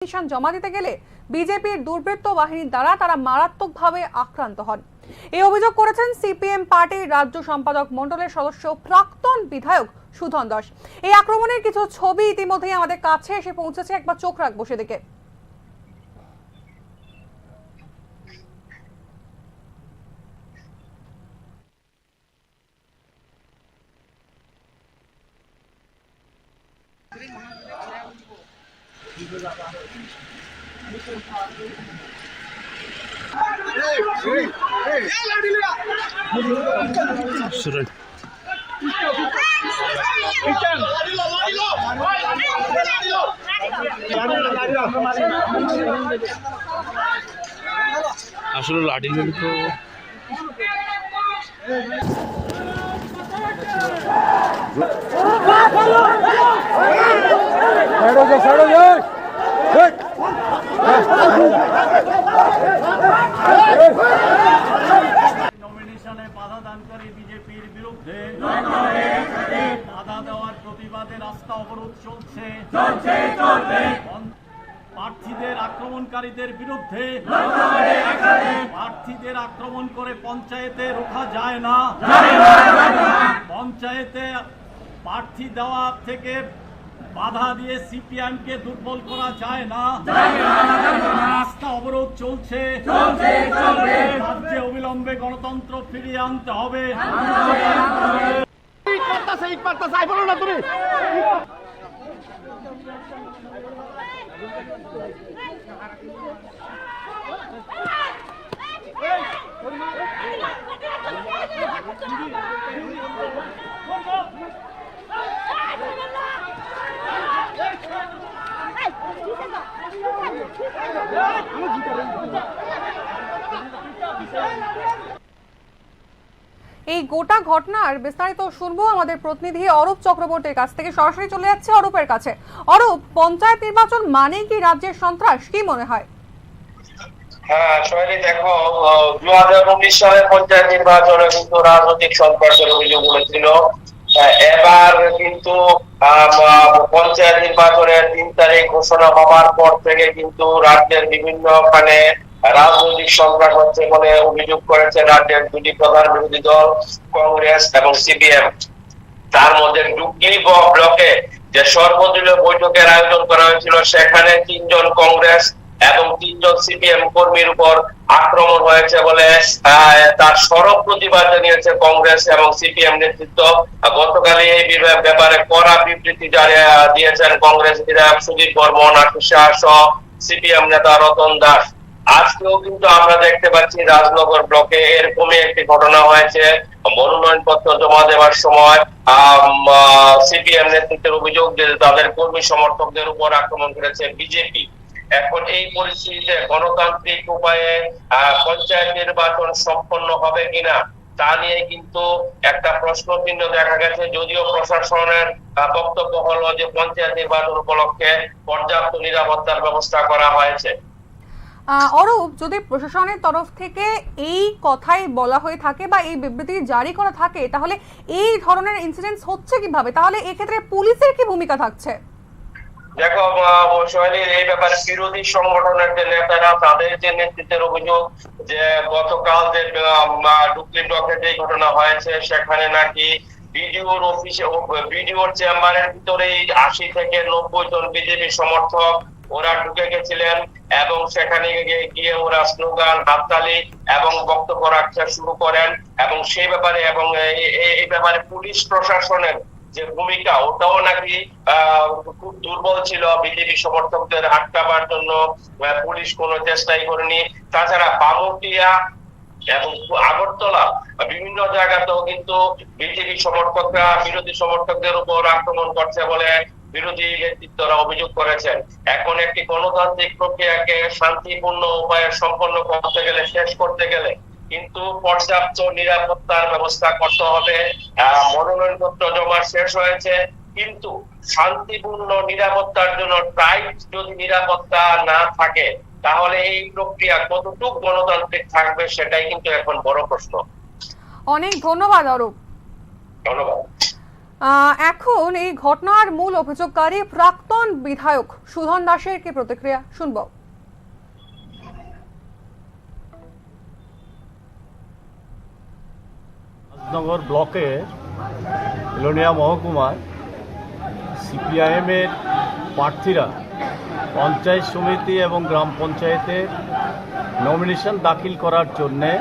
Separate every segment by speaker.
Speaker 1: নিশান জমা দিতে গেলে বিজেপির দুর্বৃত্ত বাহিনীর দ্বারা তারা মারাত্মকভাবে আক্রান্ত হন। এই অভিযোগ করেছেন সিপিএম পার্টির রাজ্য সম্পাদক মণ্ডলের সদস্য প্রাক্তন বিধায়ক সুধন দাস। এই আক্রমণের কিছু ছবি ইতিমধ্যেই আমাদের কাছে এসে পৌঁছেছে, একবার চোখ রাখবো সেদিকে।
Speaker 2: আসলে লাঠি নিয়ে তো
Speaker 3: নমিনেশনে বাধা দানকারী বিজেপির বিরুদ্ধে বাধা দেওয়ার প্রতিবাদে রাস্তা অবরোধ চলছে। প্রার্থীদের আক্রমণকারীদের বিরুদ্ধে প্রার্থীদের আক্রমণ করে পঞ্চায়েতে রোখা যায় না। পঞ্চায়েতে প্রার্থী দেওয়া থেকে বাধা দিয়ে সিপিএমকে দুর্বল করা যায় না। রাস্তা অবরোধ চলছে। রাজ্যে অবিলম্বে গণতন্ত্র ফিরিয়ে আনতে হবে।
Speaker 1: এই গোটা ঘটনার বিস্তারিত শুনবো আমাদের প্রতিনিধি অরূপ চক্রবর্তীর কাছ থেকে। সরাসরি চলে যাচ্ছে অরূপের কাছে। অরূপ, পঞ্চায়েত নির্বাচন মানে কি রাজ্যের সন্ত্রাস, কি মনে হয়?
Speaker 4: হ্যাঁ সোহেলি, দেখো 2019 সালের পঞ্চায়েত নির্বাচনে কিন্তু রাজনৈতিক সন্ত্রাসের অভিযোগ উঠেছিল। এবার কিন্তু পঞ্চায়েত নির্বাচনের 3 তারিখ ঘোষণা হওয়ার পর থেকে কিন্তু রাজ্যের বিভিন্ন স্থানে রাজনৈতিক সন্ত্রাস হচ্ছে বলে অভিযোগ করেছে রাজ্যের দুটি প্রধান বিরোধী দল কংগ্রেস এবং সিপিএম। তার মধ্যে ডুগলি ব্লকে যে সর্বদলীয় বৈঠকের আয়োজন করা হয়েছিল, সেখানে 3 জন কংগ্রেস এবং 3 জন সিপিএম কর্মীর উপর আক্রমণ হয়েছে বলে তার সরব প্রতিবাদ জানিয়েছে কংগ্রেস এবং সিপিএম নেতৃত্ব। গতকালই এই ব্যাপারে কড়া বিবৃতি দিয়েছেন কংগ্রেস বিধায়ক সুদীপ বর্মন, আশিস সহ সিপিএম নেতা রতন দাস। আজকেও কিন্তু আমরা দেখতে পাচ্ছি রাজনগর ব্লকে এরকমই একটি ঘটনা হয়েছে। মনোনয়ন পত্র জমা দেওয়ার সময় সিপিএম নেতৃত্বের অভিযোগ যে তাদের কর্মী সমর্থকদের উপর আক্রমণ করেছে বিজেপি। এখন এই পরিস্থিতিতে গণতান্ত্রিক উপায়ে পঞ্চায়েত নির্বাচন সম্পন্ন হবে কিনা তা নিয়ে কিন্তু একটা প্রশ্ন চিহ্ন দেখা গেছে। যদিও প্রশাসনের বক্তব্য হলো যে পঞ্চায়েত নির্বাচন উপলক্ষে পর্যাপ্ত নিরাপত্তার ব্যবস্থা করা হয়েছে।
Speaker 1: অরূপ, যদি প্রশাসনের তরফ থেকে এই কথাই বলা হয়ে থাকে বা এই বিবৃতি জারি করা থাকে, তাহলে এই ধরনের ইনসিডেন্টস হচ্ছে কিভাবে? তাহলে এক্ষেত্রে পুলিশের কি ভূমিকা থাকছে?
Speaker 4: দেখো সোহেলি, এই ব্যাপারে বিরোধী সংগঠনের যে নেতারা, তাদের যে নেতৃত্বের অভিযোগ যে গতকাল যে ডুকলি ব্লকে যে ঘটনা হয়েছে, সেখানে নাকি বিডিওর অফিসে বিডিওর চেম্বারের ভিতরেই 80 থেকে 90 জন বিজেপি সমর্থক ওরা ঢুকে গেছিলেন এবং সেখানে গিয়ে ওরা স্লোগান, হাততালি এবং বক্তব্য রাখতে শুরু করেন। এবং সেই ব্যাপারে এবং এই ব্যাপারে পুলিশ প্রশাসনের যে ভূমিকা, ওটাও নাকি খুব দুর্বল ছিল। বিজেপি সমর্থকদের আটকাবার জন্য পুলিশ কোনো চেষ্টাই করেনি। তাছাড়া বামুটিয়া এবং আগরতলা বিভিন্ন জায়গাতেও কিন্তু বিজেপি সমর্থকরা বিরোধী সমর্থকদের উপর আক্রমণ করছে বলে বিরোধী নেতৃত্বরা অভিযোগ করেছেন। এখন একটি গণতান্ত্রিক প্রক্রিয়াকে শান্তিপূর্ণ উপায়ে সম্পন্ন করতে গেলে, শেষ করতে গেলে কিন্তু পর্যাপ্ত নিরাপত্তার ব্যবস্থা করতে হবে। মনোনয়নপত্র জমা শেষ হয়েছে, কিন্তু শান্তিপূর্ণ নিরাপত্তার জন্য টাইট যদি নিরাপত্তা না থাকে, তাহলে এই প্রক্রিয়া কতটুকু গণতান্ত্রিক থাকবে সেটাই কিন্তু এখন বড় প্রশ্ন।
Speaker 1: অনেক ধন্যবাদ অরূপ।
Speaker 4: ধন্যবাদ।
Speaker 1: এখন এই ঘটনার মূল অভিযোগকারী প্রাক্তন বিধায়ক সুধন দাসের কি প্রতিক্রিয়া শুনব।
Speaker 3: রাজনগর ব্লকে লোনিয়া মহকুমায় সিপিআইএম এর প্রার্থীরা পঞ্চায়েত সমিতি এবং গ্রাম পঞ্চায়েতের নমিনেশন দাখিল করার জন্যে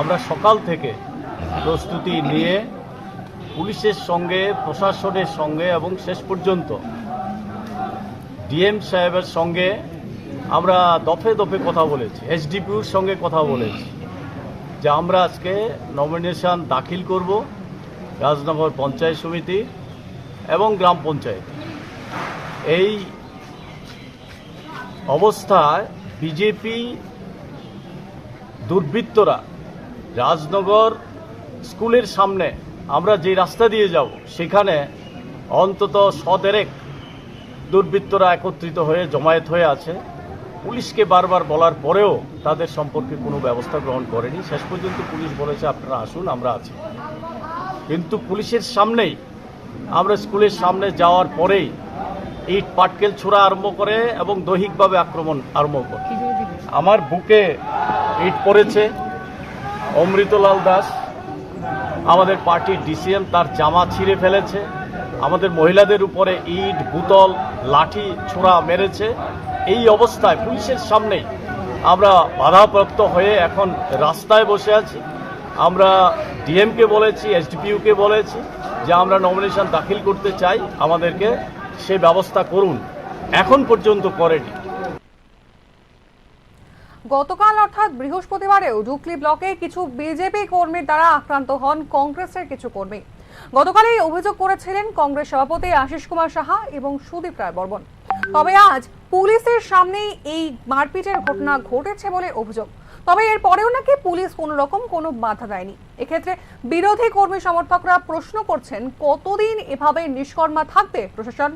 Speaker 3: আমরা সকাল থেকে প্রস্তুতি নিয়ে পুলিশের সঙ্গে, প্রশাসনের সঙ্গে এবং শেষ পর্যন্ত ডিএম সাহেবের সঙ্গে আমরা দফে দফে কথা বলেছি, এসডিপিউর সঙ্গে কথা বলেছি যে আমরা আজকে নমিনেশন দাখিল করব রাজনগর পঞ্চায়েত সমিতি এবং গ্রাম পঞ্চায়েত। এই অবস্থায় বিজেপি দুর্বৃত্তরা রাজনগর স্কুলের সামনে আমরা যে রাস্তা দিয়ে যাব সেখানে অন্তত 100 দুর্বৃত্তরা একত্রিত হয়ে জমায়েত হয়ে আছে। পুলিশকে বারবার বলার পরেও তাদের সম্পর্কে কোনো ব্যবস্থা গ্রহণ করেনি। শেষ পর্যন্ত পুলিশ বলেছে আপনারা আসুন, আমরা আছি। কিন্তু পুলিশের সামনেই আমরা স্কুলের সামনে যাওয়ার পরেই ইট পাটকেল ছোড়া আরম্ভ করে এবং দৈহিকভাবে আক্রমণ আরম্ভ করে। আমার বুকে ইট পড়েছে। অমৃতলাল দাস আমাদের পার্টির ডিসিএম, তার জামা ছিঁড়ে ফেলেছে। আমাদের মহিলাদের উপরে ইট, বোতল, লাঠি ছোড়া মেরেছে। এই অবস্থায় পুলিশের সামনেই আমরা বাধাপ্রাপ্ত হয়ে এখন রাস্তায় বসে আছি। আমরা ডিএমকে বলেছি, এসডিপিইউকে বলেছি যে আমরা নমিনেশন দাখিল করতে চাই, আমাদেরকে সে ব্যবস্থা করুন। এখন পর্যন্ত করেনি।
Speaker 1: গতকাল অর্থাৎ বৃহস্পতিবারেও ডুকলি ব্লকে কিছু বিজেপি কর্মীর দ্বারা আক্রান্ত হন কংগ্রেসের কিছু কর্মী। গতকাল এই অভিযোগ করেছিলেন কংগ্রেস সভাপতি আশিস কুমার সাহা এবং সুদীপ রায় বর্মন। তবে আজ পুলিশের সামনেই এই মারপিটের ঘটনা ঘটেছে বলে অভিযোগ। তবে এর পরেও নাকি পুলিশ কোনো রকম কোনো বাধা দেয়নি। এক্ষেত্রে বিরোধী কর্মী সমর্থকরা প্রশ্ন করছেন, কতদিন এভাবে নিষ্কর্মা থাকবে প্রশাসন?